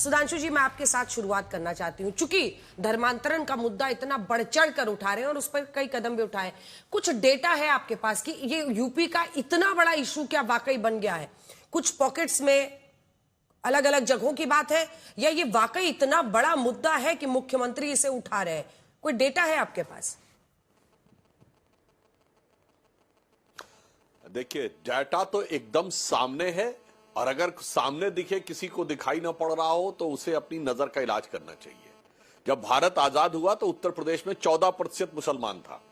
सुधांशु जी, मैं आपके साथ शुरुआत करना चाहती हूं। चूंकि धर्मांतरण का मुद्दा इतना बढ़ चढ़ कर उठा रहे हैं और उस पर कई कदम भी उठाए, कुछ डेटा है आपके पास कि ये यूपी का इतना बड़ा इशू क्या वाकई बन गया है? कुछ पॉकेट्स में अलग अलग जगहों की बात है, या ये वाकई इतना बड़ा मुद्दा है कि मुख्यमंत्री इसे उठा रहे हैं? कोई डेटा है आपके पास? देखिए, डाटा तो एकदम सामने है, और अगर सामने दिखे, किसी को दिखाई ना पड़ रहा हो, तो उसे अपनी नजर का इलाज करना चाहिए। जब भारत आजाद हुआ तो उत्तर प्रदेश में 14% मुसलमान था।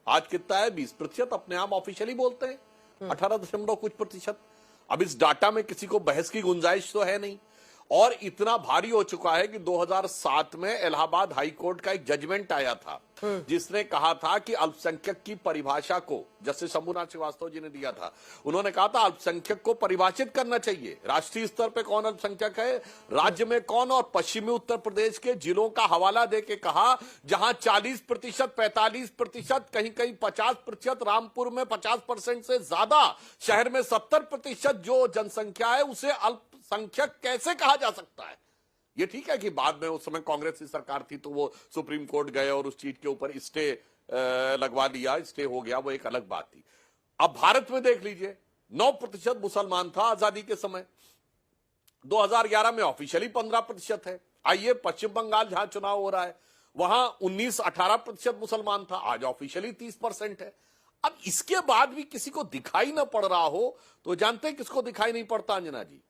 आज कितना है? 20%। अपने आप ऑफिशियली बोलते हैं 18 कुछ प्रतिशत। अब इस डाटा में किसी को बहस की गुंजाइश तो है नहीं। और इतना भारी हो चुका है कि 2007 में इलाहाबाद हाई कोर्ट का एक जजमेंट आया था जिसने कहा था कि अल्पसंख्यक की परिभाषा को, जस्टिस शंभुनाथ श्रीवास्तव जी ने दिया था, उन्होंने कहा था अल्पसंख्यक को परिभाषित करना चाहिए। राष्ट्रीय स्तर पे कौन अल्पसंख्यक है, राज्य में कौन, और पश्चिमी उत्तर प्रदेश के जिलों का हवाला देके कहा जहां 40%, 45%, कहीं कहीं 50%, रामपुर में 50% से ज्यादा, शहर में 70% जो जनसंख्या है उसे अल्पसंख्यक कैसे कहा जा सकता है? ये ठीक है कि बाद में उस समय कांग्रेस की सरकार थी तो वो सुप्रीम कोर्ट गए और उस चीज के ऊपर स्टे लगवा लिया, स्टे हो गया, वो एक अलग बात थी। अब भारत में देख लीजिए, 9% मुसलमान था आजादी के समय। 2011 में ऑफिशियली 15% है। आइए पश्चिम बंगाल जहां चुनाव हो रहा है वहां 19-18% मुसलमान था, आज ऑफिशियली 30% है। अब इसके बाद भी किसी को दिखाई ना पड़ रहा हो तो जानते हैं किसको दिखाई नहीं पड़ता अंजना जी?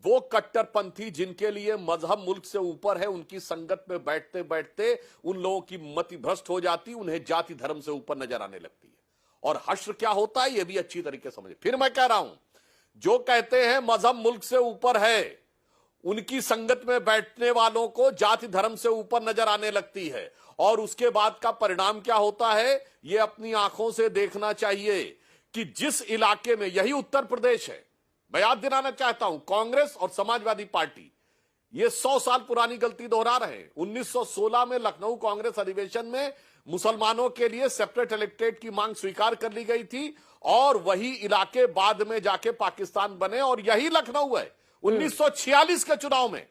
वो कट्टरपंथी जिनके लिए मजहब मुल्क से ऊपर है, उनकी संगत में बैठते बैठते उन लोगों की मति भ्रष्ट हो जाती, उन्हें जाति धर्म से ऊपर नजर आने लगती है। और हश्र क्या होता है ये भी अच्छी तरीके से समझे। फिर मैं कह रहा हूं, जो कहते हैं मजहब मुल्क से ऊपर है, उनकी संगत में बैठने वालों को जाति धर्म से ऊपर नजर आने लगती है। और उसके बाद का परिणाम क्या होता है ये अपनी आंखों से देखना चाहिए कि जिस इलाके में, यही उत्तर प्रदेश है, मैं याद दिलाना चाहता हूं, कांग्रेस और समाजवादी पार्टी ये 100 साल पुरानी गलती दोहरा रहे हैं। 1916 में लखनऊ कांग्रेस अधिवेशन में मुसलमानों के लिए सेपरेट इलेक्टेड की मांग स्वीकार कर ली गई थी, और वही इलाके बाद में जाके पाकिस्तान बने, और यही लखनऊ है। 1946 के चुनाव में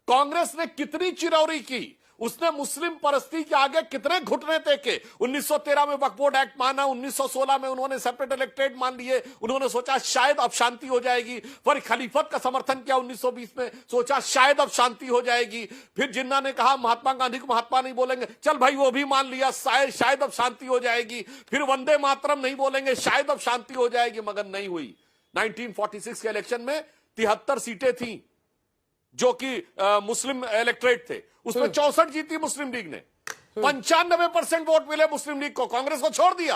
कांग्रेस ने कितनी चिरौरी की, उसने मुस्लिम परस्ती के आगे कितने घुटने टेके। 1913 में वक्फ बोर्ड एक्ट माना, 1916 में उन्होंने सेपरेट इलेक्टेड मान लिए, उन्होंने सोचा शायद अब शांति हो जाएगी। फिर खलीफत का समर्थन किया 1920 में, सोचा शायद अब शांति हो जाएगी। फिर जिन्ना ने कहा महात्मा गांधी को महात्मा नहीं बोलेंगे, चल भाई वो भी मान लिया, शायद अब शांति हो जाएगी। फिर वंदे मातरम नहीं बोलेंगे, शायद अब शांति हो जाएगी, मगर नहीं हुई। 1946 के इलेक्शन में 73 सीटें थी जो कि मुस्लिम इलेक्टोरेट थे, उसमें 64 जीती मुस्लिम लीग ने। 95% वोट मिले मुस्लिम लीग को, कांग्रेस को छोड़ दिया।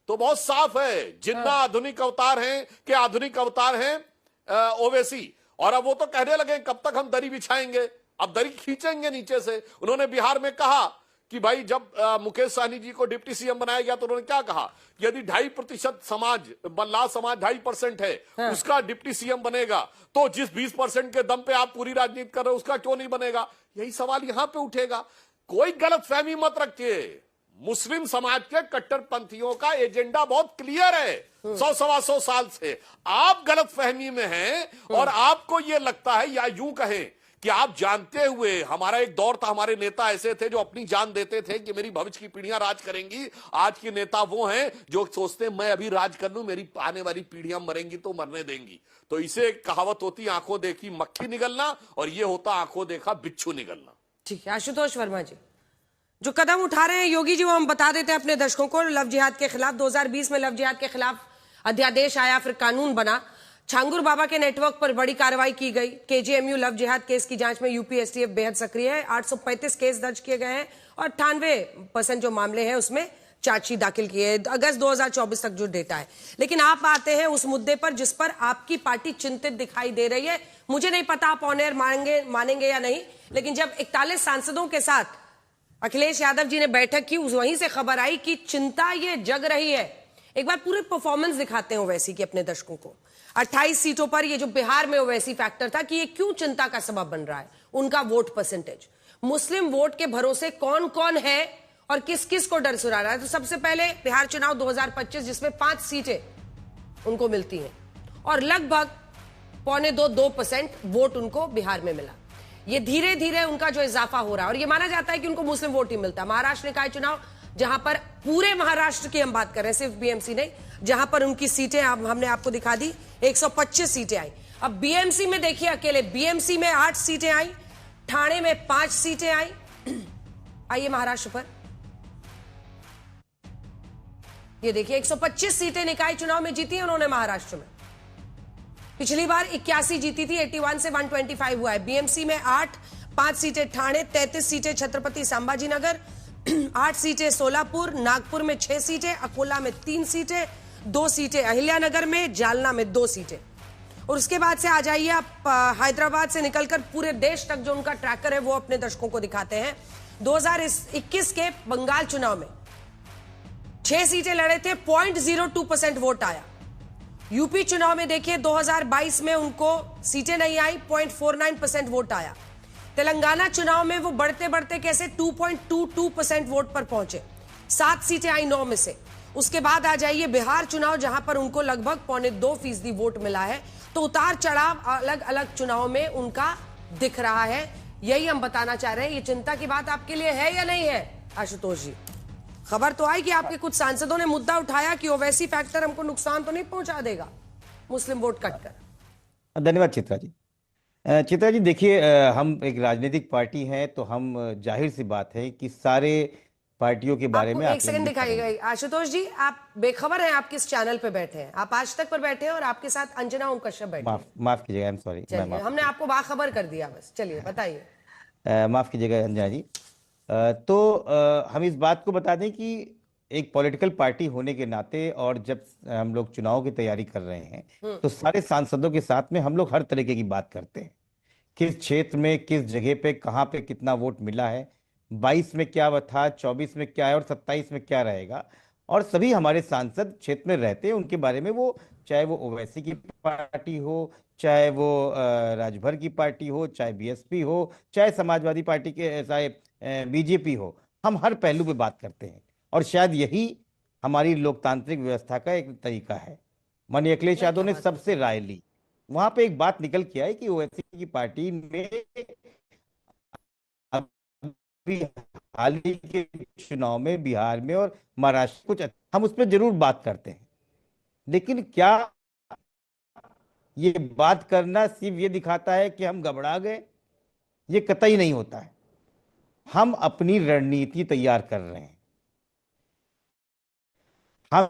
तो बहुत साफ है, जिन्ना आधुनिक अवतार हैं कि आधुनिक अवतार हैं ओवैसी। और अब वो तो कहने लगे कब तक हम दरी बिछाएंगे, अब दरी खींचेंगे नीचे से। उन्होंने बिहार में कहा कि भाई जब मुकेश सहनी जी को डिप्टी सीएम बनाया गया तो उन्होंने क्या कहा कि यदि 2.5% समाज, बल्ला समाज 2.5% है, उसका डिप्टी सीएम बनेगा, तो जिस 20% के दम पे आप पूरी राजनीति कर रहे हो उसका क्यों नहीं बनेगा? यही सवाल यहां पे उठेगा। कोई गलत फहमी मत रखिए, मुस्लिम समाज के कट्टरपंथियों का एजेंडा बहुत क्लियर है 100-125 साल से। आप गलत फहमी में हैं, और आपको यह लगता है, या यूं कहें कि आप जानते हुए, हमारा एक दौर था, हमारे नेता ऐसे थे जो अपनी जान देते थे कि मेरी भविष्य की पीढ़ियां राज करेंगी। आज के नेता वो हैं जो सोचते हैं मैं अभी राज कर लूं, मेरी आने वाली पीढ़ियां मरेंगी तो मरने देंगी। तो इसे कहावत होती आंखों देखी मक्खी निगलना, और ये होता आंखों देखा बिच्छू निगलना। ठीक है आशुतोष वर्मा जी, जो कदम उठा रहे हैं योगी जी वो हम बता देते हैं अपने दर्शकों को। लव जिहाद के खिलाफ 2020 में लव जिहाद के खिलाफ अध्यादेश आया, फिर कानून बना। छांगुर बाबा के नेटवर्क पर बड़ी कार्रवाई की गई। केजीएमयू लव जिहाद केस की जांच में यूपी एसटीएफ बेहद सक्रिय है। 835 केस दर्ज किए गए हैं और 98% जो मामले हैं उसमें चार्जशीट दाखिल की है, अगस्त 2024 तक जो डेटा है। लेकिन आप आते हैं उस मुद्दे पर जिस पर आपकी पार्टी चिंतित दिखाई दे रही है। मुझे नहीं पता आप ऑन एयर मानेंगे या नहीं, लेकिन जब 41 सांसदों के साथ अखिलेश यादव जी ने बैठक की, वहीं से खबर आई कि चिंता ये जग रही है। एक बार पूरी परफॉर्मेंस दिखाते हैं ओवैसी की अपने दर्शकों को। 28 सीटों पर ये जो बिहार में ओवैसी फैक्टर था कि ये क्यों चिंता का सबब बन रहा है, उनका वोट परसेंटेज, मुस्लिम वोट के भरोसे कौन कौन है और किस किस को डर सुरा रहा है। तो सबसे पहले बिहार चुनाव 2025 जिसमें 5 सीटें उनको मिलती हैं और लगभग 2.25% वोट उनको बिहार में मिला। ये धीरे धीरे उनका जो इजाफा हो रहा है और ये माना जाता है कि उनको मुस्लिम वोट ही मिलता है। महाराष्ट्र निकाय चुनाव, जहां पर पूरे महाराष्ट्र की हम बात कर रहे हैं, सिर्फ बीएमसी नहीं, जहां पर उनकी सीटें हमने आपको दिखा दी, 125 सीटें आई। अब बीएमसी में देखिए, अकेले बीएमसी में 8 सीटें आई, ठाणे में 5 सीटें आई। आइए महाराष्ट्र पर, ये देखिए 125 सीटें निकाय चुनाव में जीती है उन्होंने महाराष्ट्र में। पिछली बार 81 जीती थी, 81 से 125 हुआ है। बीएमसी में 8, 5 सीटें ठाणे, 33 सीटें छत्रपति संभाजीनगर, 8 सीटें सोलापुर, नागपुर में 6 सीटें, अकोला में 3 सीटें, 2 सीटें अहिल्यानगर में, जालना में 2 सीटें। और उसके बाद से आ जाइए आप हैदराबाद से निकलकर पूरे देश तक जो उनका ट्रैकर है वो अपने दर्शकों को दिखाते हैं। 2021 के बंगाल चुनाव में 6 सीटें लड़े थे, 0.02% वोट आया। यूपी चुनाव में देखिए 2022 में उनको सीटें नहीं आई, 0.49% वोट आया। तेलंगाना चुनाव में वो बढ़ते बढ़ते कैसे 2.22% वोट पर पहुंचे, 7 सीटें आई 9 में से। उसके बाद आ जाइए बिहार चुनाव, जहां पर उनको लगभग 0.2% वोट मिला है। तो उतार चढ़ाव अलग अलग चुनाव में उनका दिख रहा है। यही हम बताना चाह रहे हैं। ये चिंता की बात आपके लिए है या नहीं है आशुतोष जी? खबर तो आई कि आपके कुछ सांसदों ने मुद्दा उठाया कि ओवैसी फैक्टर हमको नुकसान तो नहीं पहुंचा देगा मुस्लिम वोट कटकर। धन्यवाद चित्रा जी। चित्रा जी देखिए, हम एक राजनीतिक पार्टी हैं तो हम जाहिर सी बात है कि सारे पार्टियों के बारे में एक सेकंड दिखाइएगा आशुतोष जी, आप बेखबर हैं, आप किस चैनल पे बैठे हैं? आप आज तक पर बैठे हैं और आपके साथ अंजना ओम कश्यप बैठे हैं। माफ कीजिएगा, आई एम सॉरी, हमने आपको बाखबर कर दिया बस। चलिए बताइए। माफ कीजिएगा अंजना जी। तो हम इस बात को बता दें कि एक पॉलिटिकल पार्टी होने के नाते और जब हम लोग चुनाव की तैयारी कर रहे हैं तो सारे सांसदों के साथ में हम लोग हर तरीके की बात करते हैं। किस क्षेत्र में, किस जगह पे, कहाँ पे कितना वोट मिला है, 22 में क्या था, 24 में क्या है और 27 में क्या रहेगा। और सभी हमारे सांसद क्षेत्र में रहते हैं, उनके बारे में, वो चाहे वो ओवैसी की पार्टी हो, चाहे वो राजभर की पार्टी हो, चाहे बीएसपी हो, चाहे समाजवादी पार्टी के, चाहे बीजेपी हो, हम हर पहलू पे बात करते हैं। और शायद यही हमारी लोकतांत्रिक व्यवस्था का एक तरीका है। माननीय अखिलेश यादव ने सबसे राय ली, वहां पे एक बात निकल के आई कि ओवैसी की पार्टी में अभी हाल ही के चुनाव में बिहार में और महाराष्ट्र कुछ, हम उस पर जरूर बात करते हैं, लेकिन क्या ये बात करना सिर्फ ये दिखाता है कि हम घबरा गए? ये कतई नहीं होता है। हम अपनी रणनीति तैयार कर रहे हैं। हम